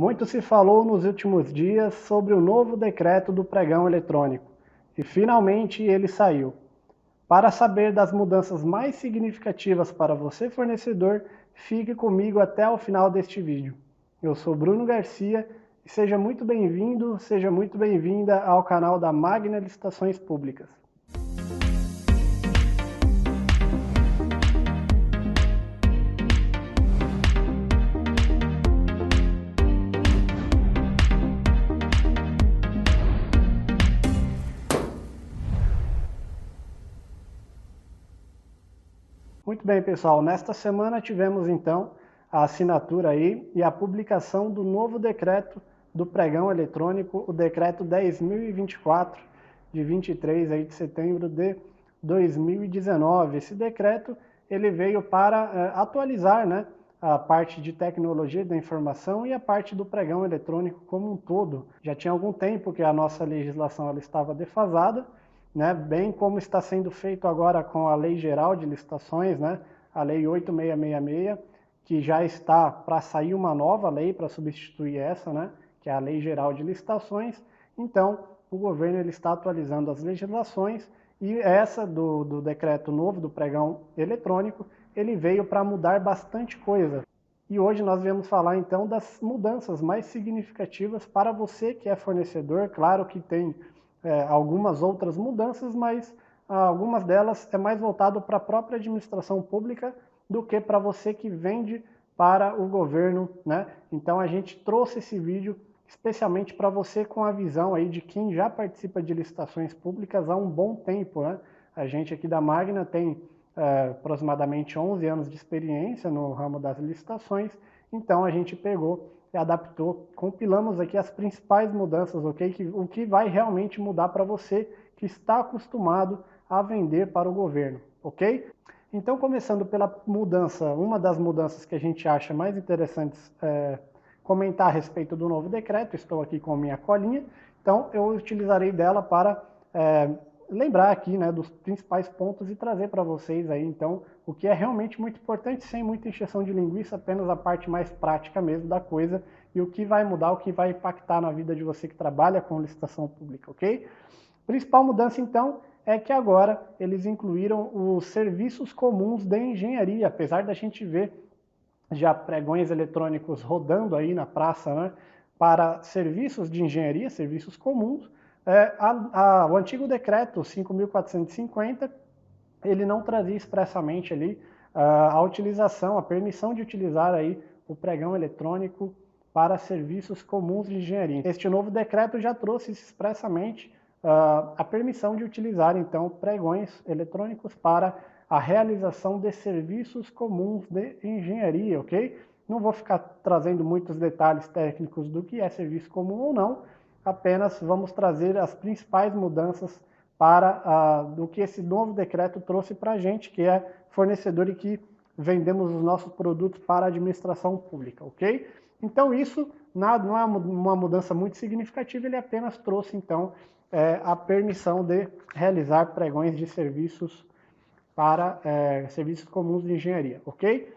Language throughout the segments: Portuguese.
Muito se falou nos últimos dias sobre o novo decreto do pregão eletrônico e finalmente ele saiu. Para saber das mudanças mais significativas para você fornecedor, fique comigo até o final deste vídeo. Eu sou Bruno Garcia e seja muito bem-vindo, seja muito bem-vinda ao canal da Magna Licitações Públicas. Muito bem, pessoal. Nesta semana tivemos então a assinatura aí e a publicação do novo decreto do pregão eletrônico, o decreto 10.024 de 23 aí de setembro de 2019. Esse decreto ele veio para atualizar, né, a parte de tecnologia da informação e a parte do pregão eletrônico como um todo. Já tinha algum tempo que a nossa legislação ela estava defasada, né, bem como está sendo feito agora com a Lei Geral de Licitações, né, a Lei 8666, que já está para sair uma nova lei para substituir essa, né, que é a Lei Geral de Licitações. Então, o governo ele está atualizando as legislações e essa do decreto novo do pregão eletrônico, ele veio para mudar bastante coisa. E hoje nós viemos falar então das mudanças mais significativas para você que é fornecedor. Claro que tem algumas outras mudanças, mas algumas delas é mais voltado para a própria administração pública do que para você que vende para o governo, né? Então a gente trouxe esse vídeo especialmente para você com a visão aí de quem já participa de licitações públicas há um bom tempo, né? A gente aqui da Magna tem aproximadamente 11 anos de experiência no ramo das licitações, então a gente pegou e adaptou, compilamos aqui as principais mudanças, ok? O que vai realmente mudar para você que está acostumado a vender para o governo, ok? Então, começando pela mudança, uma das mudanças que a gente acha mais interessantes comentar a respeito do novo decreto, estou aqui com a minha colinha, então eu utilizarei dela para lembrar aqui, né, dos principais pontos e trazer para vocês aí, então, o que é realmente muito importante, sem muita encheção de linguiça, apenas a parte mais prática mesmo da coisa e o que vai mudar, o que vai impactar na vida de você que trabalha com licitação pública, ok? Principal mudança, então, é que agora eles incluíram os serviços comuns de engenharia, apesar da gente ver já pregões eletrônicos rodando aí na praça, né, para serviços de engenharia, serviços comuns. O antigo decreto 5.450, ele não trazia expressamente ali a utilização, a permissão de utilizar aí o pregão eletrônico para serviços comuns de engenharia. Este novo decreto já trouxe expressamente a permissão de utilizar, então, pregões eletrônicos para a realização de serviços comuns de engenharia, ok? Não vou ficar trazendo muitos detalhes técnicos do que é serviço comum ou não, apenas vamos trazer as principais mudanças para do que esse novo decreto trouxe para a gente, que é fornecedor e que vendemos os nossos produtos para a administração pública, ok? Então isso não é uma mudança muito significativa, ele apenas trouxe então a permissão de realizar pregões de serviços para serviços comuns de engenharia, ok?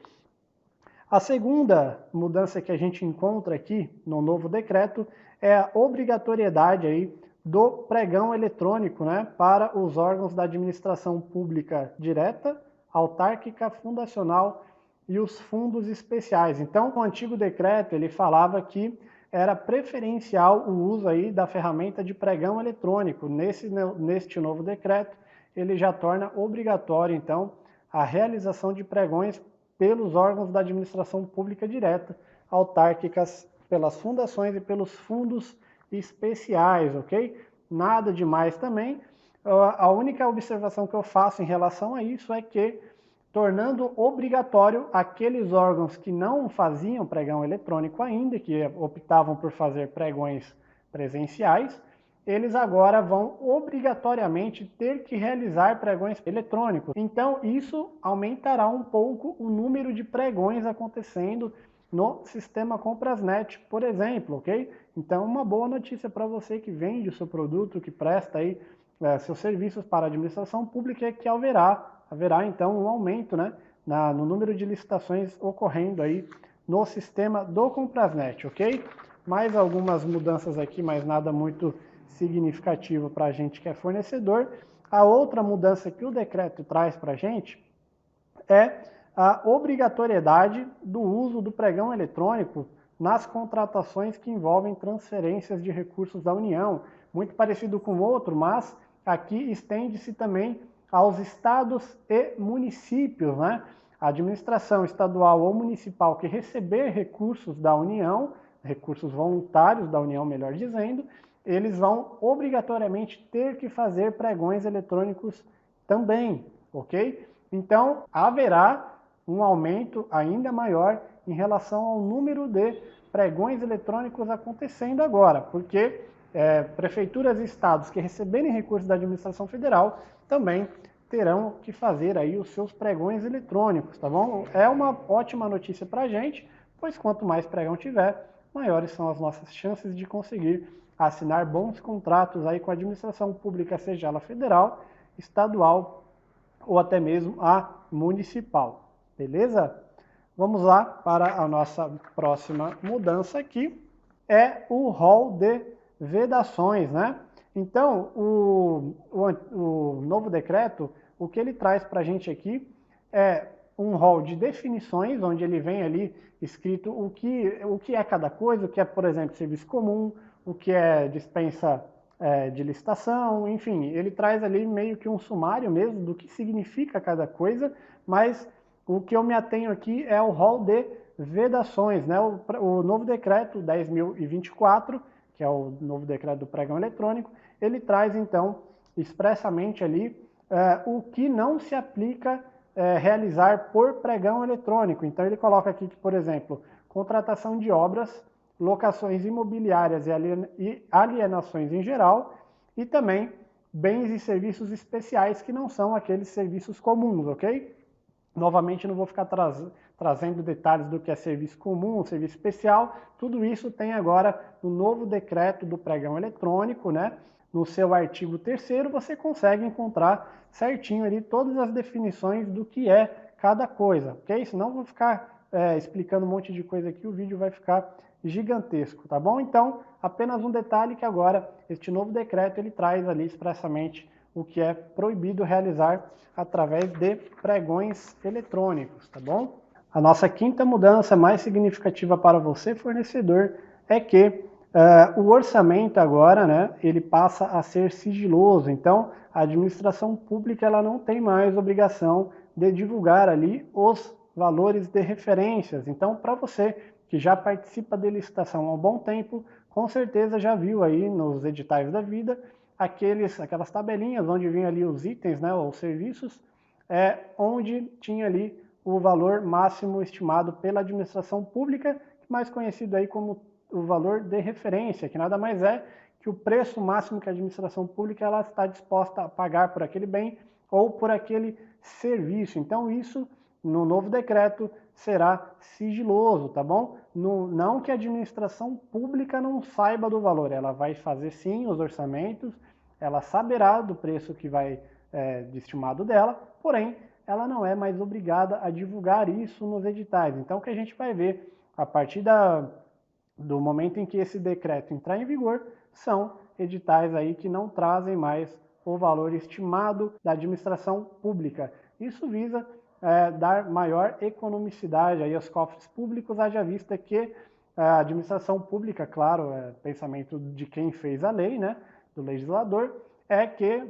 A segunda mudança que a gente encontra aqui no novo decreto é a obrigatoriedade aí do pregão eletrônico, né, para os órgãos da administração pública direta, autárquica, fundacional e os fundos especiais. Então, o antigo decreto ele falava que era preferencial o uso aí da ferramenta de pregão eletrônico. Neste novo decreto, ele já torna obrigatório, então, a realização de pregões pelos órgãos da administração pública direta, autárquicas, pelas fundações e pelos fundos especiais, ok? Nada demais também. A única observação que eu faço em relação a isso é que, tornando obrigatório aqueles órgãos que não faziam pregão eletrônico ainda, que optavam por fazer pregões presenciais, eles agora vão obrigatoriamente ter que realizar pregões eletrônicos. Então, isso aumentará um pouco o número de pregões acontecendo no sistema Comprasnet, por exemplo, ok? Então, uma boa notícia para você que vende o seu produto, que presta aí seus serviços para a administração pública, é que haverá então um aumento, né, no número de licitações ocorrendo aí no sistema do Comprasnet, ok? mais algumas mudanças aqui, mas nada muito significativo para a gente que é fornecedor. A outra mudança que o decreto traz para a gente é a obrigatoriedade do uso do pregão eletrônico nas contratações que envolvem transferências de recursos da União. Muito parecido com o outro, mas aqui estende-se também aos estados e municípios, né? A administração estadual ou municipal que receber recursos da União, recursos voluntários da União, melhor dizendo, eles vão obrigatoriamente ter que fazer pregões eletrônicos também, ok? Então, haverá um aumento ainda maior em relação ao número de pregões eletrônicos acontecendo agora, porque prefeituras e estados que receberem recursos da administração federal também terão que fazer aí os seus pregões eletrônicos, tá bom? É uma ótima notícia para a gente, pois quanto mais pregão tiver, maiores são as nossas chances de conseguir assinar bons contratos aí com a administração pública, seja ela federal, estadual ou até mesmo a municipal, beleza? Vamos lá para a nossa próxima mudança aqui, é o rol de vedações, né? Então, o novo decreto, o que ele traz para a gente aqui é um rol de definições, onde ele vem ali escrito o que é cada coisa, o que é, por exemplo, serviço comum, o que é dispensa de licitação, enfim, ele traz ali meio que um sumário mesmo do que significa cada coisa, mas o que eu me atenho aqui é o rol de vedações, né? O novo decreto 10.024, que é o novo decreto do pregão eletrônico, ele traz então expressamente ali o que não se aplica realizar por pregão eletrônico. Então ele coloca aqui que, por exemplo, contratação de obras, locações imobiliárias e alienações em geral, e também bens e serviços especiais que não são aqueles serviços comuns, ok? Novamente, não vou ficar trazendo detalhes do que é serviço comum, serviço especial, tudo isso tem agora no novo decreto do pregão eletrônico, né? No seu artigo 3º, você consegue encontrar certinho ali todas as definições do que é cada coisa, ok? Senão vou ficar explicando um monte de coisa aqui, o vídeo vai ficar gigantesco, tá bom? Então, apenas um detalhe que agora este novo decreto ele traz ali expressamente o que é proibido realizar através de pregões eletrônicos, tá bom? A nossa quinta mudança mais significativa para você, fornecedor, é que o orçamento agora, né, ele passa a ser sigiloso. Então, a administração pública ela não tem mais obrigação de divulgar ali os valores de referências. Então, para você que já participa de licitação há um bom tempo, com certeza já viu aí nos editais da vida aquelas tabelinhas onde vinha ali os itens, né, os serviços, onde tinha ali o valor máximo estimado pela administração pública, mais conhecido aí como o valor de referência, que nada mais é que o preço máximo que a administração pública ela está disposta a pagar por aquele bem ou por aquele serviço. Então isso, no novo decreto, será sigiloso, tá bom? Não que a administração pública não saiba do valor, ela vai fazer sim os orçamentos, ela saberá do preço que vai de estimado dela, porém, ela não é mais obrigada a divulgar isso nos editais. Então, o que a gente vai ver a partir do momento em que esse decreto entrar em vigor, são editais aí que não trazem mais o valor estimado da administração pública. Isso visa dar maior economicidade aí aos cofres públicos, haja vista que a administração pública, claro, pensamento de quem fez a lei, né, do legislador, é que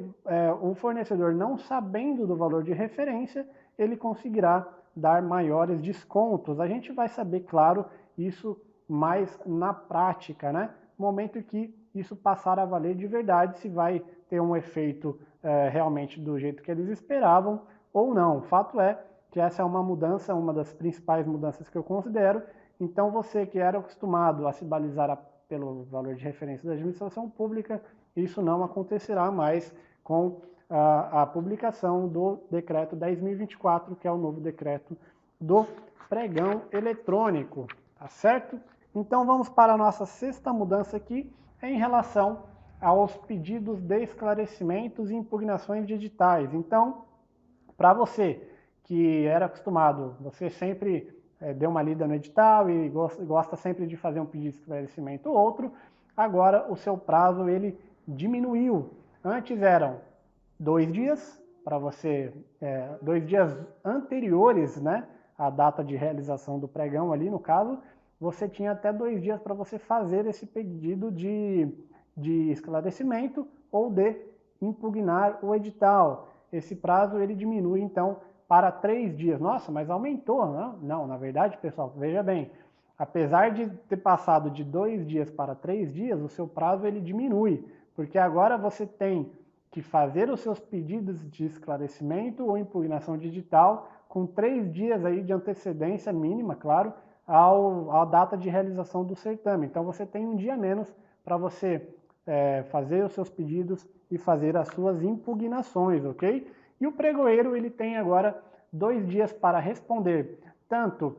o fornecedor, não sabendo do valor de referência, ele conseguirá dar maiores descontos. A gente vai saber, claro, isso mais na prática, né? No momento que isso passar a valer de verdade, se vai ter um efeito realmente do jeito que eles esperavam ou não. O fato é que essa é uma mudança, uma das principais mudanças que eu considero. Então, você que era acostumado a se balizar pelo valor de referência da administração pública, isso não acontecerá mais com a publicação do decreto 10.024, que é o novo decreto do pregão eletrônico, tá certo? Então vamos para a nossa sexta mudança aqui, em relação aos pedidos de esclarecimentos e impugnações de editais. Então, para você que era acostumado, você sempre deu uma lida no edital e gosta sempre de fazer um pedido de esclarecimento ou outro, agora o seu prazo ele diminuiu. Antes eram 2 dias para você, 2 dias anteriores, né, à data de realização do pregão ali, no caso, você tinha até 2 dias para você fazer esse pedido de esclarecimento ou de impugnar o edital. Esse prazo ele diminui, então, para 3 dias. Nossa, mas aumentou, não? Não, na verdade, pessoal, veja bem, apesar de ter passado de 2 dias para 3 dias, o seu prazo ele diminui, porque agora você tem que fazer os seus pedidos de esclarecimento ou impugnação digital com 3 dias aí de antecedência mínima, claro, à data de realização do certame. Então você tem um dia a menos para você fazer os seus pedidos e fazer as suas impugnações, ok? E o pregoeiro ele tem agora 2 dias para responder tanto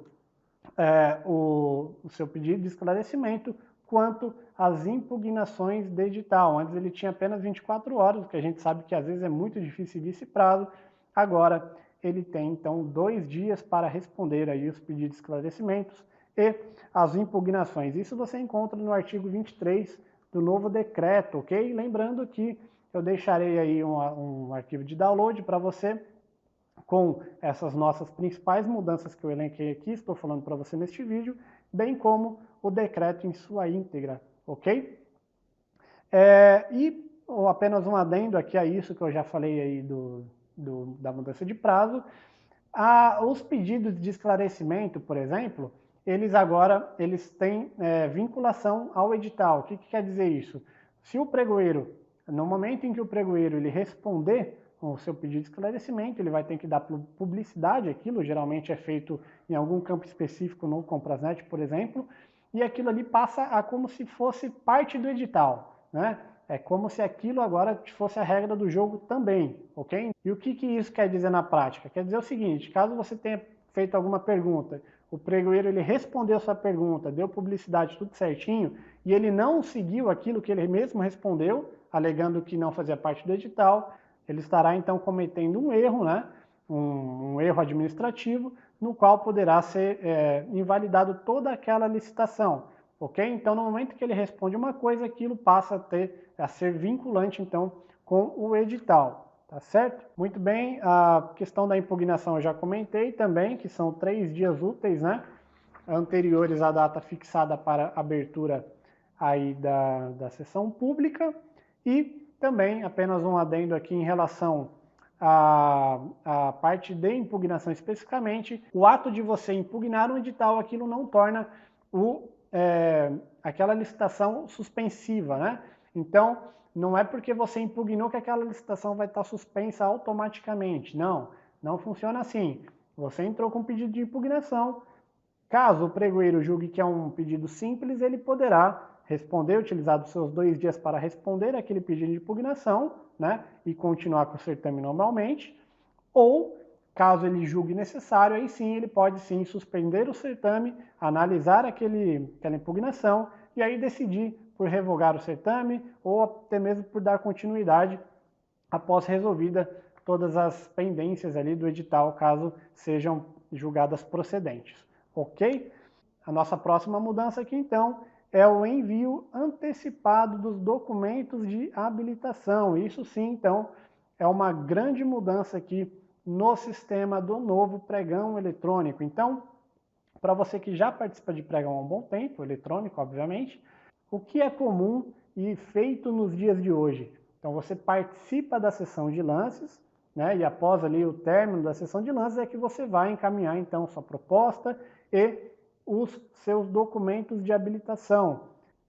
o seu pedido de esclarecimento quanto as impugnações de edital. Antes ele tinha apenas 24 horas, o que a gente sabe que às vezes é muito difícil seguir esse prazo. Agora ele tem então 2 dias para responder aí os pedidos de esclarecimentos e as impugnações. Isso você encontra no artigo 23 do novo decreto, ok? Lembrando que eu deixarei aí um arquivo de download para você com essas nossas principais mudanças que eu elenquei aqui, estou falando para você neste vídeo, bem como o decreto em sua íntegra, ok? E apenas um adendo aqui a isso que eu já falei aí da mudança de prazo. Os pedidos de esclarecimento, por exemplo, eles têm vinculação ao edital. O que quer dizer isso? Se o pregoeiro, no momento em que o pregoeiro ele responder o seu pedido de esclarecimento, ele vai ter que dar publicidade àquilo, geralmente é feito em algum campo específico no Comprasnet, por exemplo, e aquilo ali passa a como se fosse parte do edital, né? É como se aquilo agora fosse a regra do jogo também, ok? E o que isso quer dizer na prática? Quer dizer o seguinte, caso você tenha feito alguma pergunta, o pregoeiro ele respondeu sua pergunta, deu publicidade, tudo certinho, e ele não seguiu aquilo que ele mesmo respondeu, alegando que não fazia parte do edital, ele estará então cometendo um erro, né? Um erro administrativo, no qual poderá ser invalidado toda aquela licitação, ok? Então, no momento que ele responde uma coisa, aquilo passa a ser vinculante, então, com o edital, tá certo? Muito bem, a questão da impugnação eu já comentei também, que são 3 dias úteis, né? Anteriores à data fixada para abertura aí da sessão pública, e também apenas um adendo aqui em relação à parte de impugnação especificamente, o ato de você impugnar um edital, aquilo não torna aquela licitação suspensiva, né? Então, não é porque você impugnou que aquela licitação vai estar suspensa automaticamente. Não, não funciona assim. Você entrou com um pedido de impugnação. Caso o pregoeiro julgue que é um pedido simples, ele poderá responder, utilizar os seus 2 dias para responder aquele pedido de impugnação, né, e continuar com o certame normalmente, ou, caso ele julgue necessário, aí sim ele pode sim suspender o certame, analisar aquela impugnação e aí decidir por revogar o certame ou até mesmo por dar continuidade após resolvida todas as pendências ali do edital, caso sejam julgadas procedentes, ok? A nossa próxima mudança aqui, então, é o envio antecipado dos documentos de habilitação. Isso sim, então, é uma grande mudança aqui no sistema do novo pregão eletrônico. Então, para você que já participa de pregão há um bom tempo, eletrônico, obviamente, o que é comum e feito nos dias de hoje? Então, você participa da sessão de lances, né, e após ali o término da sessão de lances é que você vai encaminhar, então, sua proposta e os seus documentos de habilitação.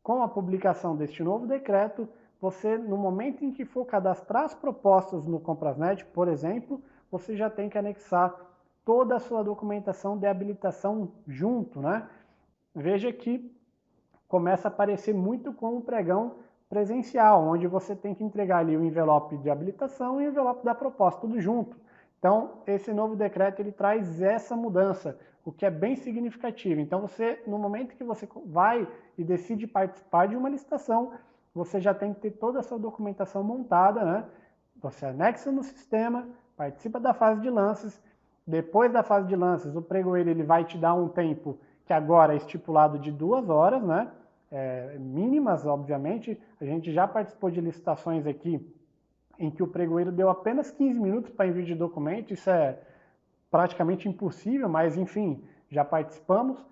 Com a publicação deste novo decreto, você, no momento em que for cadastrar as propostas no Comprasnet, por exemplo, você já tem que anexar toda a sua documentação de habilitação junto, né? Veja que começa a parecer muito com o pregão presencial, onde você tem que entregar ali o envelope de habilitação e o envelope da proposta, tudo junto. Então, esse novo decreto ele traz essa mudança, o que é bem significativo. Então, no momento que você vai e decide participar de uma licitação, você já tem que ter toda a sua documentação montada, né? Você anexa no sistema, participa da fase de lances Depois da fase de lances, o pregoeiro ele vai te dar um tempo que agora é estipulado de 2 horas, né? Mínimas, obviamente. A gente já participou de licitações aqui em que o pregoeiro deu apenas 15 minutos para envio de documento. Isso é praticamente impossível, mas enfim, já participamos.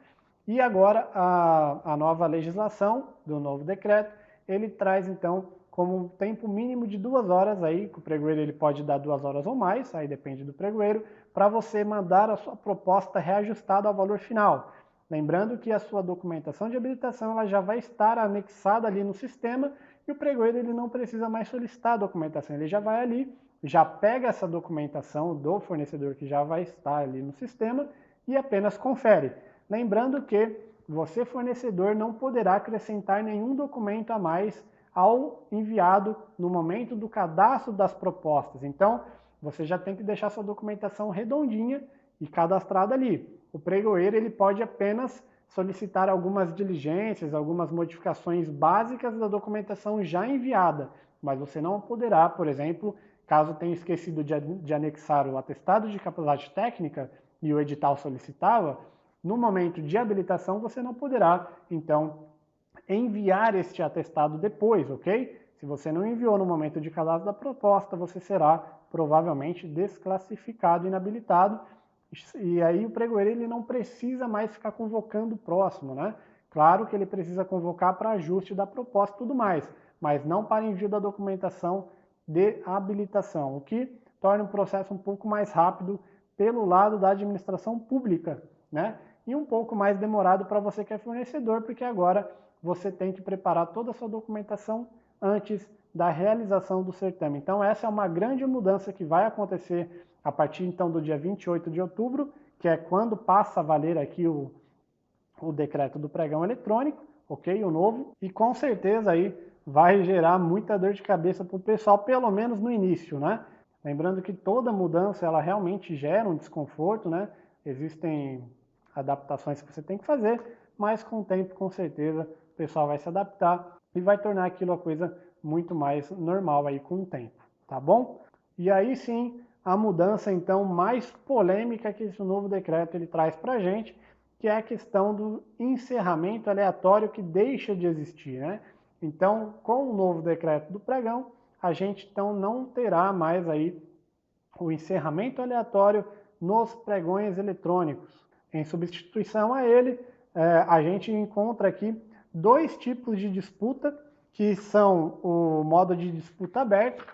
E agora a nova legislação do novo decreto, ele traz então como um tempo mínimo de 2 horas aí, que o pregoeiro ele pode dar 2 horas ou mais, aí depende do pregoeiro, para você mandar a sua proposta reajustada ao valor final. Lembrando que a sua documentação de habilitação ela já vai estar anexada ali no sistema e o pregoeiro ele não precisa mais solicitar a documentação, ele já vai ali, já pega essa documentação do fornecedor que já vai estar ali no sistema e apenas confere. Lembrando que você, fornecedor, não poderá acrescentar nenhum documento a mais ao enviado no momento do cadastro das propostas. Então, você já tem que deixar sua documentação redondinha e cadastrada ali. O pregoeiro ele pode apenas solicitar algumas diligências, algumas modificações básicas da documentação já enviada, mas você não poderá, por exemplo, caso tenha esquecido de anexar o atestado de capacidade técnica e o edital solicitava, no momento de habilitação você não poderá, então, enviar este atestado depois, ok? Se você não enviou no momento de cadastro da proposta, você será provavelmente desclassificado, inabilitado, e aí o pregoeiro ele não precisa mais ficar convocando o próximo, né? Claro que ele precisa convocar para ajuste da proposta e tudo mais, mas não para envio da documentação de habilitação, o que torna o processo um pouco mais rápido pelo lado da administração pública, né? E um pouco mais demorado para você que é fornecedor, porque agora você tem que preparar toda a sua documentação antes da realização do certame. Então essa é uma grande mudança que vai acontecer a partir então do dia 28 de outubro, que é quando passa a valer aqui o decreto do pregão eletrônico, ok? O novo, e com certeza aí vai gerar muita dor de cabeça para o pessoal, pelo menos no início, né? Lembrando que toda mudança ela realmente gera um desconforto, né? Existem adaptações que você tem que fazer, mas com o tempo, com certeza, o pessoal vai se adaptar e vai tornar aquilo a coisa muito mais normal aí com o tempo, tá bom? E aí sim, a mudança então mais polêmica que esse novo decreto ele traz para a gente, que é a questão do encerramento aleatório que deixa de existir, né? Então, com o novo decreto do pregão, a gente então não terá mais aí o encerramento aleatório nos pregões eletrônicos. Em substituição a ele, a gente encontra aqui 2 tipos de disputa, que são o modo de disputa aberto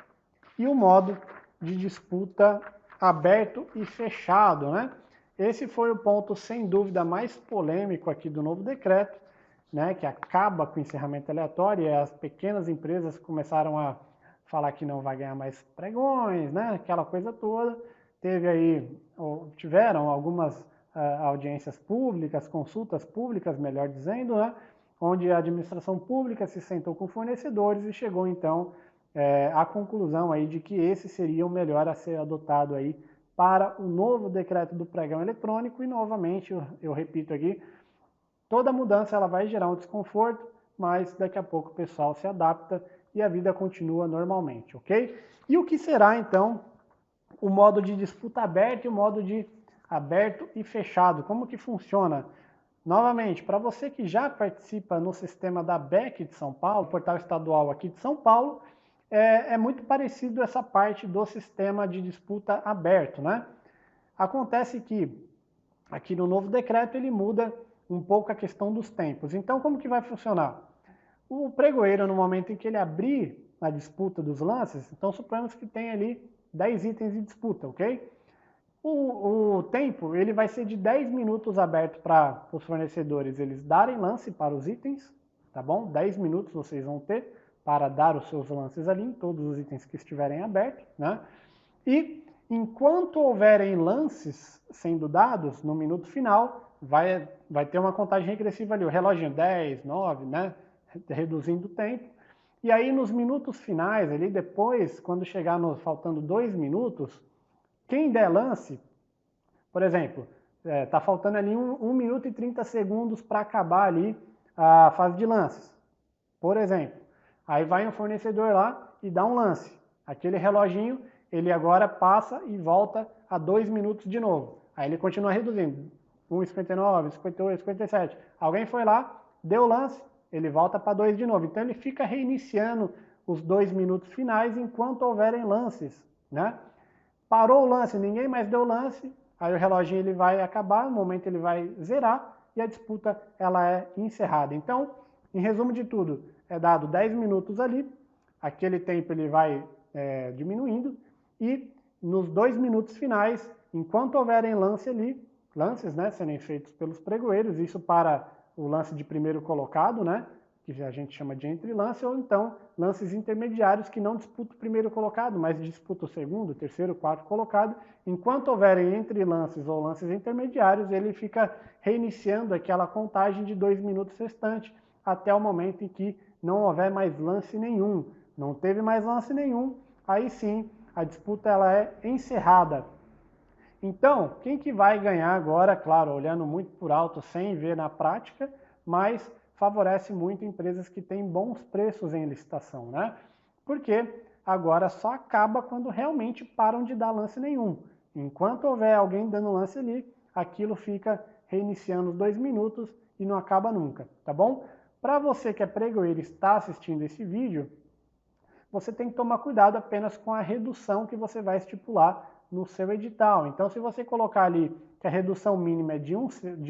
e o modo de disputa aberto e fechado, né? Esse foi o ponto, sem dúvida, mais polêmico aqui do novo decreto, né, que acaba com o encerramento aleatório, e as pequenas empresas começaram a falar que não vai ganhar mais pregões, né, aquela coisa toda. Tiveram algumas audiências públicas, consultas públicas, melhor dizendo, né, onde a administração pública se sentou com fornecedores e chegou então à conclusão aí de que esse seria o melhor a ser adotado aí para o novo decreto do pregão eletrônico. E novamente, eu repito aqui, toda mudança ela vai gerar um desconforto, mas daqui a pouco o pessoal se adapta e a vida continua normalmente, ok? E o que será então o modo de disputa aberto e o modo de aberto e fechado? Como que funciona? Novamente, para você que já participa no sistema da BEC de São Paulo, portal estadual aqui de São Paulo, é muito parecido essa parte do sistema de disputa aberto, né? Acontece que aqui no novo decreto ele muda um pouco a questão dos tempos. Então, como que vai funcionar? O pregoeiro, no momento em que ele abrir a disputa dos lances, então suponhamos que tem ali 10 itens de disputa, ok? O tempo ele vai ser de 10 minutos aberto para os fornecedores eles darem lance para os itens, tá bom? 10 minutos vocês vão ter para dar os seus lances ali em todos os itens que estiverem abertos, né? E enquanto houverem lances sendo dados, no minuto final, vai ter uma contagem regressiva ali, o reloginho 10, 9, né? Reduzindo o tempo. E aí nos minutos finais, ali depois, quando chegar faltando 2 minutos, quem der lance, por exemplo, está faltando ali 1 minuto e 30 segundos para acabar ali a fase de lances, por exemplo. Aí vai um fornecedor lá e dá um lance. Aquele reloginho, ele agora passa e volta a 2 minutos de novo. Aí ele continua reduzindo, 1,59, 58, 57. Alguém foi lá, deu o lance, ele volta para 2 de novo. Então ele fica reiniciando os 2 minutos finais enquanto houverem lances, né? Parou o lance, ninguém mais deu lance, aí o reloginho ele vai acabar, no momento ele vai zerar e a disputa ela é encerrada. Então, em resumo de tudo, é dado 10 minutos ali, aquele tempo ele vai diminuindo e nos 2 minutos finais, enquanto houverem lance ali, lances, né, serem feitos pelos pregoeiros, isso para o lance de primeiro colocado, né, que a gente chama de entre-lance, ou então lances intermediários que não disputam o primeiro colocado, mas disputam o segundo, terceiro, quarto colocado. Enquanto houverem entre-lances ou lances intermediários, ele fica reiniciando aquela contagem de 2 minutos restantes, até o momento em que não houver mais lance nenhum. Não teve mais lance nenhum, aí sim a disputa ela é encerrada. Então, quem que vai ganhar agora, claro, olhando muito por alto, sem ver na prática, mas favorece muito empresas que têm bons preços em licitação, né? Porque agora só acaba quando realmente param de dar lance nenhum. Enquanto houver alguém dando lance ali, aquilo fica reiniciando os 2 minutos e não acaba nunca, tá bom? Para você que é pregoeiro e está assistindo esse vídeo, você tem que tomar cuidado apenas com a redução que você vai estipular no seu edital. Então, se você colocar ali que a redução mínima é de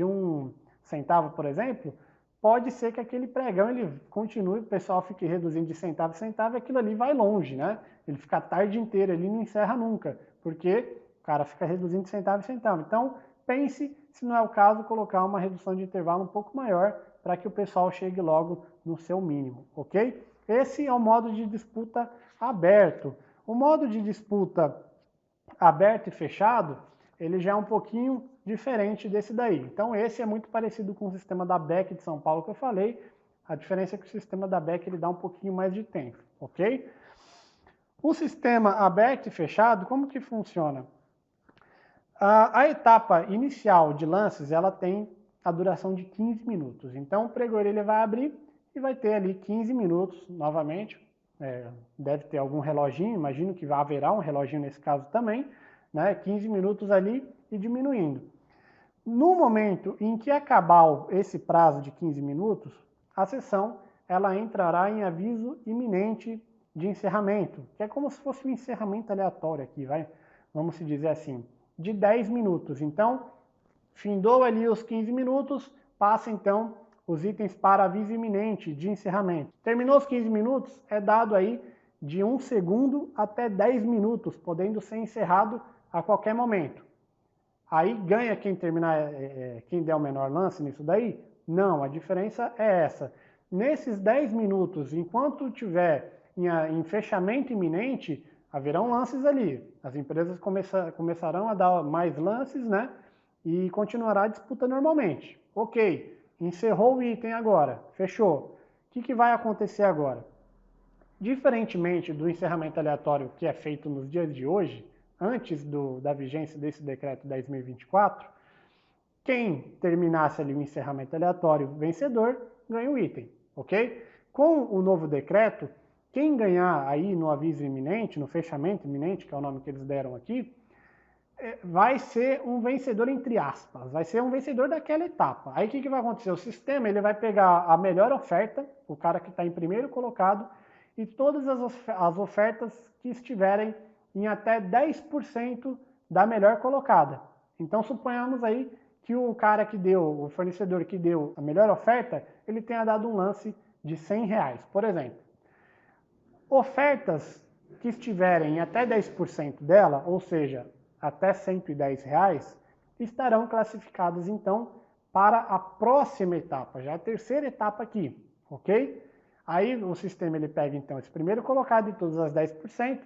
um centavo, por exemplo, pode ser que aquele pregão ele continue, o pessoal fique reduzindo de centavo em centavo e aquilo ali vai longe, né? Ele fica a tarde inteira, ele não encerra nunca, porque o cara fica reduzindo de centavo em centavo. Então, pense, se não é o caso, colocar uma redução de intervalo um pouco maior para que o pessoal chegue logo no seu mínimo, ok? Esse é o modo de disputa aberto. O modo de disputa aberto e fechado, ele já é um pouquinho diferente desse daí. Então esse é muito parecido com o sistema da BEC de São Paulo que eu falei. A diferença é que o sistema da BEC ele dá um pouquinho mais de tempo, ok? O sistema aberto e fechado, como que funciona? A etapa inicial de lances, ela tem a duração de 15 minutos. Então o pregoeiro ele vai abrir e vai ter ali 15 minutos novamente. Deve ter algum reloginho, imagino que haverá um reloginho nesse caso também, né? 15 minutos ali e diminuindo. No momento em que acabar esse prazo de 15 minutos, a sessão ela entrará em aviso iminente de encerramento, que é como se fosse um encerramento aleatório aqui, vamos se dizer assim, de 10 minutos. Então, findou ali os 15 minutos, passa então os itens para aviso iminente de encerramento. Terminou os 15 minutos, é dado aí de 1 segundo até 10 minutos, podendo ser encerrado a qualquer momento. Aí ganha quem terminar, quem der o menor lance nisso daí? Não, a diferença é essa. Nesses 10 minutos, enquanto tiver em fechamento iminente, haverão lances ali. As empresas começarão a dar mais lances, né? E continuará a disputa normalmente. Ok, encerrou o item agora, fechou. O que vai acontecer agora? Diferentemente do encerramento aleatório que é feito nos dias de hoje, antes da vigência desse decreto 10.024, quem terminasse ali o encerramento aleatório vencedor ganha o item, ok? Com o novo decreto, quem ganhar aí no aviso iminente, no fechamento iminente, que é o nome que eles deram aqui, vai ser um vencedor entre aspas, vai ser um vencedor daquela etapa. Aí o que vai acontecer? O sistema ele vai pegar a melhor oferta, o cara que está em primeiro colocado, e todas as ofertas que estiverem em até 10% da melhor colocada. Então suponhamos aí que o cara que deu, o fornecedor que deu a melhor oferta, ele tenha dado um lance de R$100, por exemplo. Ofertas que estiverem em até 10% dela, ou seja, até R$110, estarão classificadas então para a próxima etapa, já a terceira etapa aqui, ok? Aí o sistema ele pega então esse primeiro colocado de todas as 10%,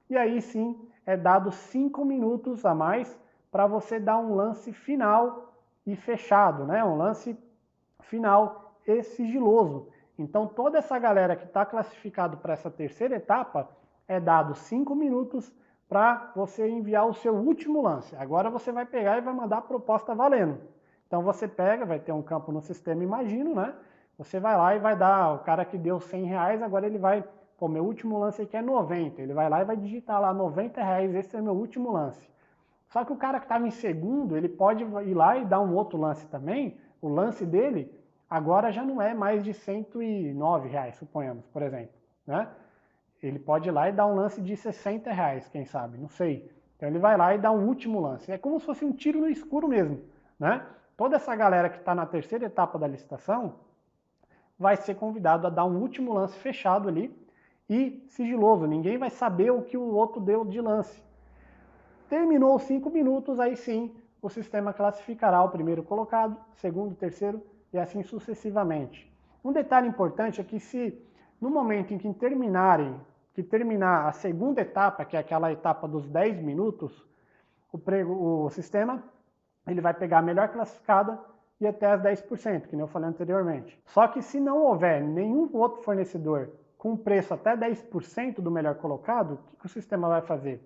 e aí sim é dado 5 minutos a mais para você dar um lance final e fechado, né? Um lance final e sigiloso. Então toda essa galera que está classificado para essa terceira etapa é dado 5 minutos para você enviar o seu último lance. Agora você vai pegar e vai mandar a proposta valendo. Então você pega, vai ter um campo no sistema, imagino, né? Você vai lá e vai dar, o cara que deu R$100, agora ele vai, pô, meu último lance aqui é 90. Ele vai lá e vai digitar lá R$90, esse é meu último lance. Só que o cara que estava em segundo, ele pode ir lá e dar um outro lance também. O lance dele agora já não é mais de R$ 109, suponhamos, por exemplo, né? Ele pode ir lá e dar um lance de R$ 60, quem sabe, não sei. Então ele vai lá e dá um último lance. É como se fosse um tiro no escuro mesmo, né? Toda essa galera que está na terceira etapa da licitação vai ser convidado a dar um último lance fechado ali e sigiloso. Ninguém vai saber o que o outro deu de lance. Terminou os 5 minutos, aí sim o sistema classificará o primeiro colocado, segundo, terceiro e assim sucessivamente. Um detalhe importante é que se no momento em que terminar a segunda etapa, que é aquela etapa dos 10 minutos, o sistema ele vai pegar a melhor classificada e até as 10%, que nem eu falei anteriormente. Só que se não houver nenhum outro fornecedor com preço até 10% do melhor colocado, o que o sistema vai fazer?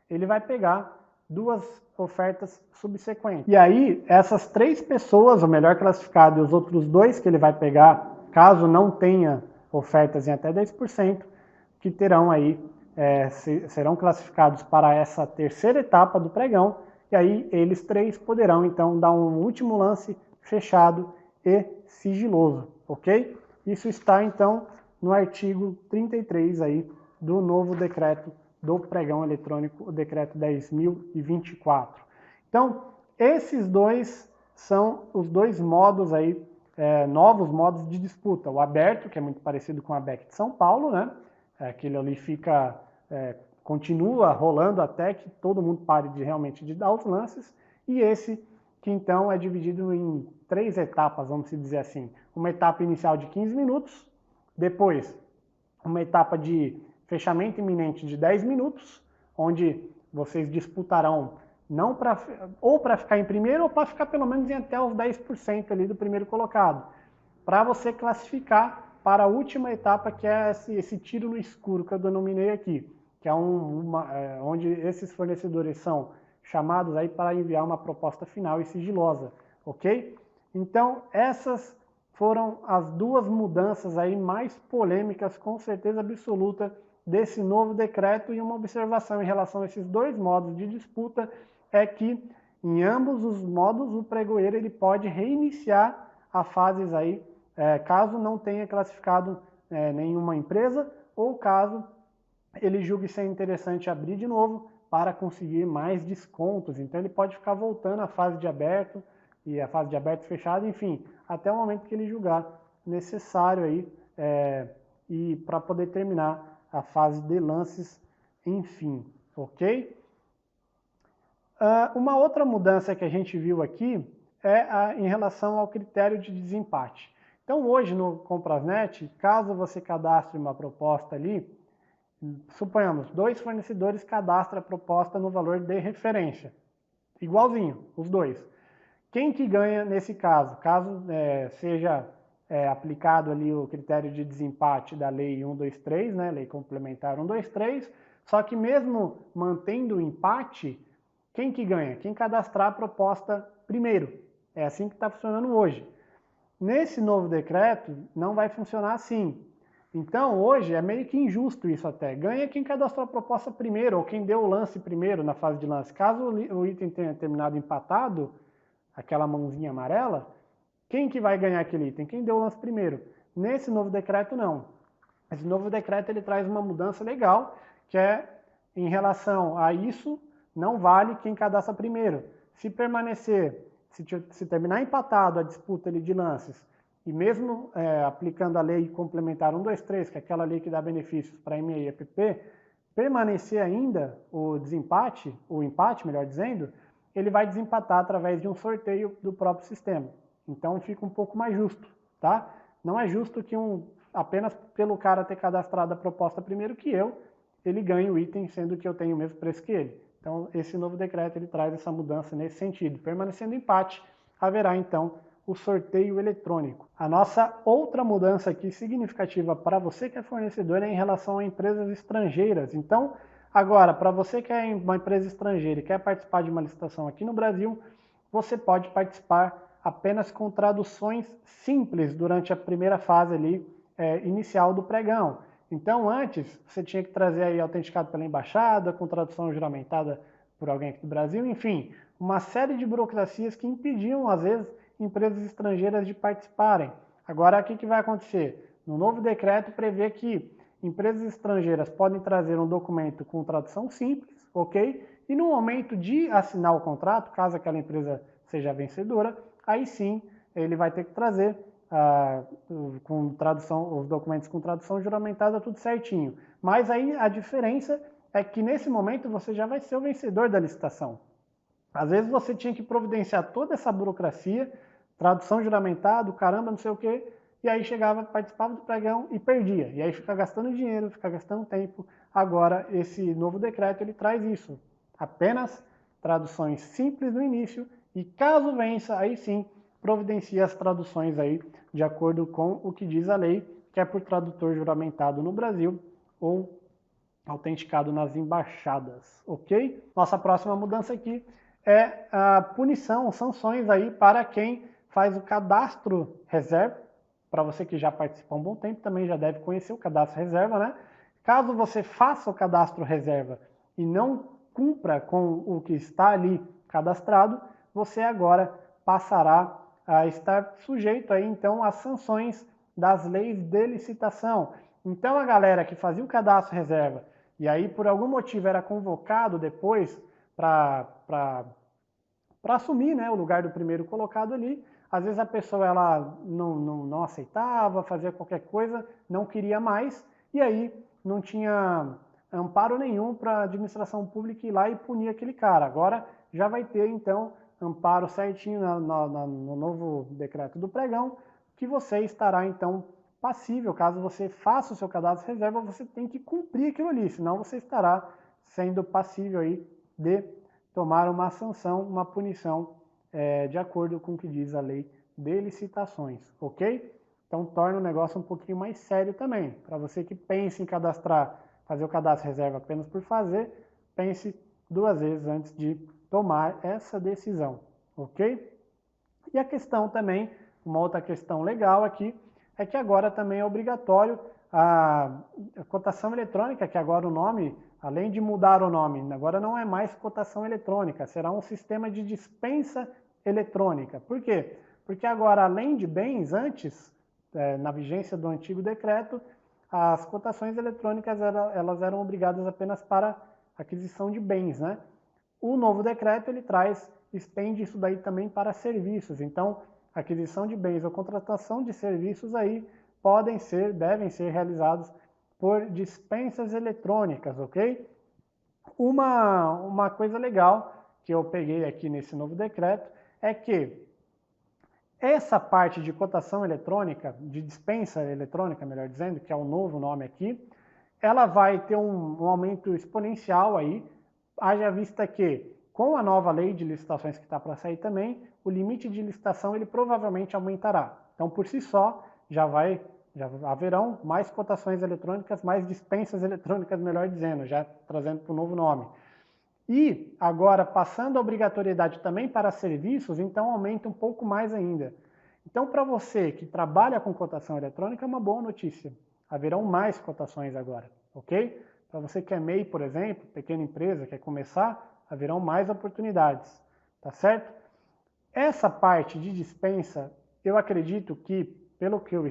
Ele vai pegar duas ofertas subsequentes. E aí, essas 3 pessoas, o melhor classificado e os outros 2 que ele vai pegar, caso não tenha ofertas em até 10%, que terão aí, serão classificados para essa terceira etapa do pregão, e aí eles 3 poderão então dar um último lance fechado e sigiloso, ok? Isso está então no artigo 33 aí do novo decreto do pregão eletrônico, o decreto 10.024. Então, esses dois são os 2 modos aí, novos modos de disputa. O aberto, que é muito parecido com a BEC de São Paulo, né? Aquele ali continua rolando até que todo mundo pare realmente de dar os lances, e esse que então é dividido em 3 etapas, vamos dizer assim. Uma etapa inicial de 15 minutos, depois uma etapa de fechamento iminente de 10 minutos, onde vocês disputarão não ou para ficar em primeiro ou para ficar pelo menos em até os 10% ali do primeiro colocado, para você classificar para a última etapa, que é esse tiro no escuro que eu denominei aqui, que é onde esses fornecedores são chamados aí para enviar uma proposta final e sigilosa, ok? Então, essas foram as 2 mudanças aí mais polêmicas, com certeza absoluta, desse novo decreto. E uma observação em relação a esses 2 modos de disputa é que em ambos os modos o pregoeiro ele pode reiniciar a fases aí, caso não tenha classificado nenhuma empresa, ou caso ele julgue ser interessante abrir de novo para conseguir mais descontos. Então ele pode ficar voltando à fase de aberto e a fase de aberto e fechado, enfim, até o momento que ele julgar necessário aí, e para poder terminar a fase de lances, enfim, ok? Uma outra mudança que a gente viu aqui é em relação ao critério de desempate. Então hoje no Comprasnet, caso você cadastre uma proposta ali, suponhamos, 2 fornecedores cadastram a proposta no valor de referência, igualzinho, os 2. Quem que ganha nesse caso? Caso seja aplicado ali o critério de desempate da Lei 123, né, Lei Complementar 123, só que mesmo mantendo o empate, quem que ganha? Quem cadastrar a proposta primeiro. É assim que está funcionando hoje. Nesse novo decreto, não vai funcionar assim. Então, hoje, é meio que injusto isso até. Ganha quem cadastrou a proposta primeiro, ou quem deu o lance primeiro na fase de lance. Caso o item tenha terminado empatado, aquela mãozinha amarela, quem que vai ganhar aquele item? Quem deu o lance primeiro. Nesse novo decreto, não. Esse novo decreto ele traz uma mudança legal, que é em relação a isso, não vale quem cadastra primeiro. Se permanecer, se terminar empatado a disputa ali de lances, e mesmo aplicando a lei complementar 123, que é aquela lei que dá benefícios para MEI e EPP, permanecer ainda o desempate, o empate, melhor dizendo, ele vai desempatar através de um sorteio do próprio sistema. Então fica um pouco mais justo, tá? Não é justo que apenas pelo cara ter cadastrado a proposta primeiro que eu, ele ganhe o item, sendo que eu tenho o mesmo preço que ele. Então esse novo decreto ele traz essa mudança nesse sentido. Permanecendo empate, haverá então o sorteio eletrônico. A nossa outra mudança aqui significativa para você que é fornecedor é em relação a empresas estrangeiras. Então, agora, para você que é uma empresa estrangeira e quer participar de uma licitação aqui no Brasil, você pode participar apenas com traduções simples durante a primeira fase ali, inicial do pregão. Então, antes, você tinha que trazer aí autenticado pela embaixada, com tradução juramentada por alguém aqui do Brasil, enfim, uma série de burocracias que impediam, às vezes, empresas estrangeiras de participarem. Agora, o que vai acontecer? No novo decreto prevê que empresas estrangeiras podem trazer um documento com tradução simples, ok? E no momento de assinar o contrato, caso aquela empresa seja vencedora, aí sim ele vai ter que trazer com tradução, os documentos com tradução juramentada, tudo certinho. Mas aí a diferença é que nesse momento você já vai ser o vencedor da licitação. Às vezes você tinha que providenciar toda essa burocracia, tradução juramentada, caramba, não sei o quê, e aí chegava, participava do pregão e perdia. E aí fica gastando dinheiro, fica gastando tempo. Agora, esse novo decreto, ele traz isso. Apenas traduções simples no início e caso vença, aí sim, providencia as traduções aí de acordo com o que diz a lei, que é por tradutor juramentado no Brasil ou autenticado nas embaixadas, ok? Nossa próxima mudança aqui é a punição, sanções aí para quem faz o cadastro reserva. Para você que já participa há um bom tempo, também já deve conhecer o cadastro reserva, né? Caso você faça o cadastro reserva e não cumpra com o que está ali cadastrado, você agora passará a estar sujeito aí, então, às sanções das leis de licitação. Então, a galera que fazia o cadastro reserva e aí, por algum motivo, era convocado depois para assumir, né, o lugar do primeiro colocado ali, às vezes a pessoa ela não aceitava, fazia qualquer coisa, não queria mais, e aí não tinha amparo nenhum para a administração pública ir lá e punir aquele cara. Agora já vai ter, então, amparo certinho no novo decreto do pregão, que você estará, então, passível. Caso você faça o seu cadastro reserva, você tem que cumprir aquilo ali, senão você estará sendo passível aí de tomar uma sanção, uma punição de acordo com o que diz a lei de licitações, ok? Então torna o negócio um pouquinho mais sério também. Para você que pensa em cadastrar, fazer o cadastro reserva apenas por fazer, pense duas vezes antes de tomar essa decisão, ok? E a questão também, uma outra questão legal aqui, é que agora também é obrigatório a cotação eletrônica, que agora o nome, além de mudar o nome, agora não é mais cotação eletrônica, será um sistema de dispensa eletrônica. Por quê? Porque agora, além de bens, antes, na vigência do antigo decreto, as cotações eletrônicas elas eram obrigadas apenas para aquisição de bens, né? O novo decreto ele estende isso daí também para serviços. Então, aquisição de bens ou contratação de serviços aí devem ser realizados por dispensas eletrônicas, ok? Uma coisa legal que eu peguei aqui nesse novo decreto é que essa parte de cotação eletrônica, de dispensa eletrônica, melhor dizendo, que é o novo nome aqui, ela vai ter um aumento exponencial aí, haja vista que, com a nova lei de licitações que está para sair também, o limite de licitação ele provavelmente aumentará. Então, por si só, já haverão mais cotações eletrônicas, mais dispensas eletrônicas, melhor dizendo, já trazendo para o novo nome. E agora, passando a obrigatoriedade também para serviços, então aumenta um pouco mais ainda. Então, para você que trabalha com cotação eletrônica, é uma boa notícia. Haverão mais cotações agora, ok? Para você que é MEI, por exemplo, pequena empresa, quer começar, haverão mais oportunidades, tá certo? Essa parte de dispensa, eu acredito que, pelo que eu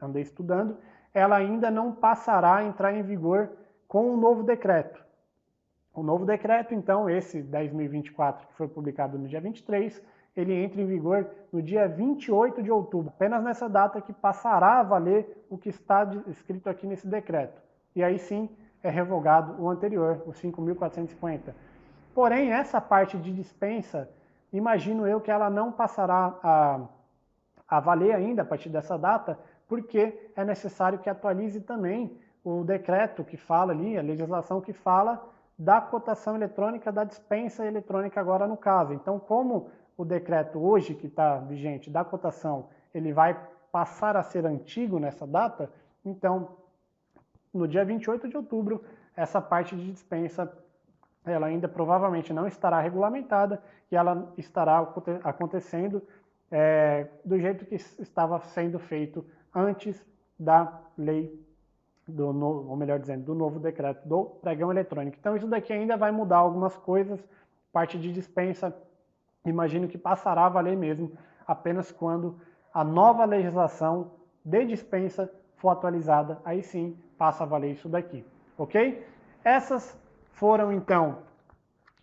andei estudando, ela ainda não passará a entrar em vigor com o novo decreto. O novo decreto, então, esse 10.024, que foi publicado no dia 23, ele entra em vigor no dia 28 de outubro, apenas nessa data que passará a valer o que está escrito aqui nesse decreto. E aí sim é revogado o anterior, o 5.450. Porém, essa parte de dispensa, imagino eu que ela não passará a valer ainda a partir dessa data, porque é necessário que atualize também o decreto que fala ali, a legislação que fala da cotação eletrônica, da dispensa eletrônica agora no caso. Então, como o decreto hoje que está vigente da cotação, ele vai passar a ser antigo nessa data, então, no dia 28 de outubro, essa parte de dispensa, ela ainda provavelmente não estará regulamentada e ela estará acontecendo do jeito que estava sendo feito antes da lei ou melhor dizendo, do novo decreto do pregão eletrônico. Então isso daqui ainda vai mudar algumas coisas, Parte de dispensa, imagino que passará a valer mesmo apenas quando a nova legislação de dispensa for atualizada, aí sim passa a valer isso daqui, ok? Essas foram então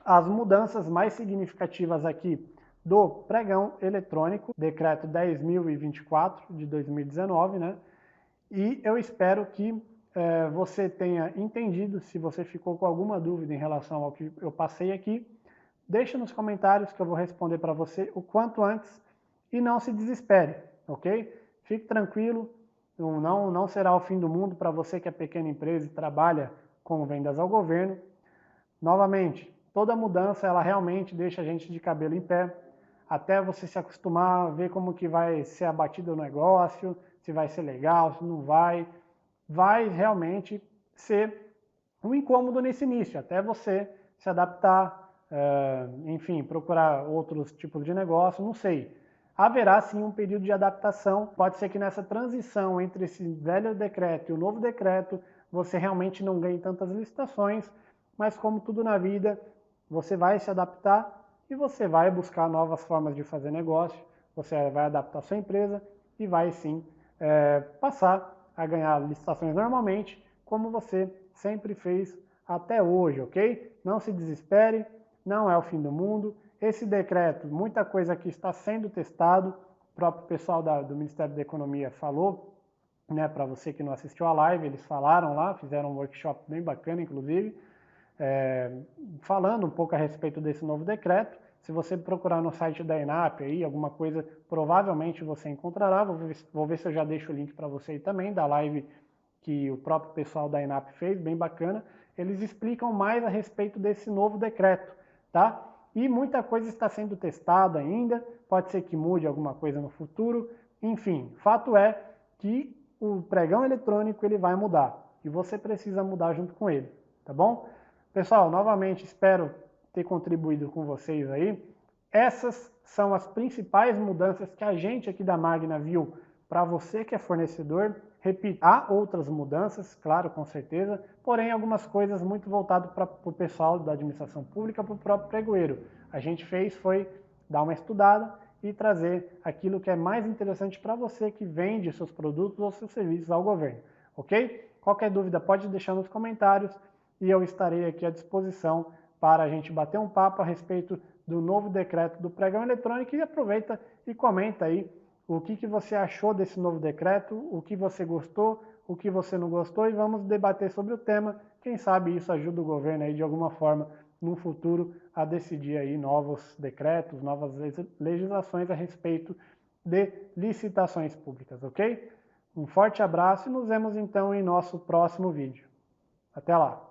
as mudanças mais significativas aqui do pregão eletrônico, decreto 10.024 de 2019, né? E eu espero que você tenha entendido. Se você ficou com alguma dúvida em relação ao que eu passei aqui, deixa nos comentários que eu vou responder para você o quanto antes e não se desespere, ok? Fique tranquilo, não será o fim do mundo para você que é pequena empresa e trabalha com vendas ao governo. Novamente, toda mudança ela realmente deixa a gente de cabelo em pé, até você se acostumar, ver como que vai ser abatido o negócio, se vai ser legal, se não vai. Vai realmente ser um incômodo nesse início, até você se adaptar, enfim, procurar outros tipos de negócio, não sei. Haverá sim um período de adaptação, pode ser que nessa transição entre esse velho decreto e o novo decreto, você realmente não ganhe tantas licitações, mas como tudo na vida, você vai se adaptar e você vai buscar novas formas de fazer negócio, você vai adaptar a sua empresa e vai sim passar a ganhar licitações normalmente, como você sempre fez até hoje, ok? Não se desespere, não é o fim do mundo. Esse decreto, muita coisa aqui está sendo testado, o próprio pessoal do Ministério da Economia falou, né, para você que não assistiu a live, eles falaram lá, fizeram um workshop bem bacana, inclusive, falando um pouco a respeito desse novo decreto. Se você procurar no site da ENAP aí, alguma coisa, provavelmente você encontrará. Vou ver se eu já deixo o link para você aí também, da live que o próprio pessoal da ENAP fez, bem bacana. Eles explicam mais a respeito desse novo decreto, tá? E muita coisa está sendo testada ainda, pode ser que mude alguma coisa no futuro. Enfim, fato é que o pregão eletrônico ele vai mudar e você precisa mudar junto com ele, tá bom? Pessoal, novamente espero ter contribuído com vocês aí. Essas são as principais mudanças que a gente aqui da Magna viu para você que é fornecedor. Repito, há outras mudanças, claro, com certeza, porém algumas coisas muito voltadas para o pessoal da administração pública, para o próprio pregoeiro. A gente foi dar uma estudada e trazer aquilo que é mais interessante para você que vende seus produtos ou seus serviços ao governo, ok? Qualquer dúvida pode deixar nos comentários e eu estarei aqui à disposição para a gente bater um papo a respeito do novo decreto do pregão eletrônico. E aproveita e comenta aí o que você achou desse novo decreto, o que você gostou, o que você não gostou, e vamos debater sobre o tema. Quem sabe isso ajuda o governo aí de alguma forma no futuro a decidir aí novos decretos, novas legislações a respeito de licitações públicas, ok? Um forte abraço e nos vemos então em nosso próximo vídeo. Até lá!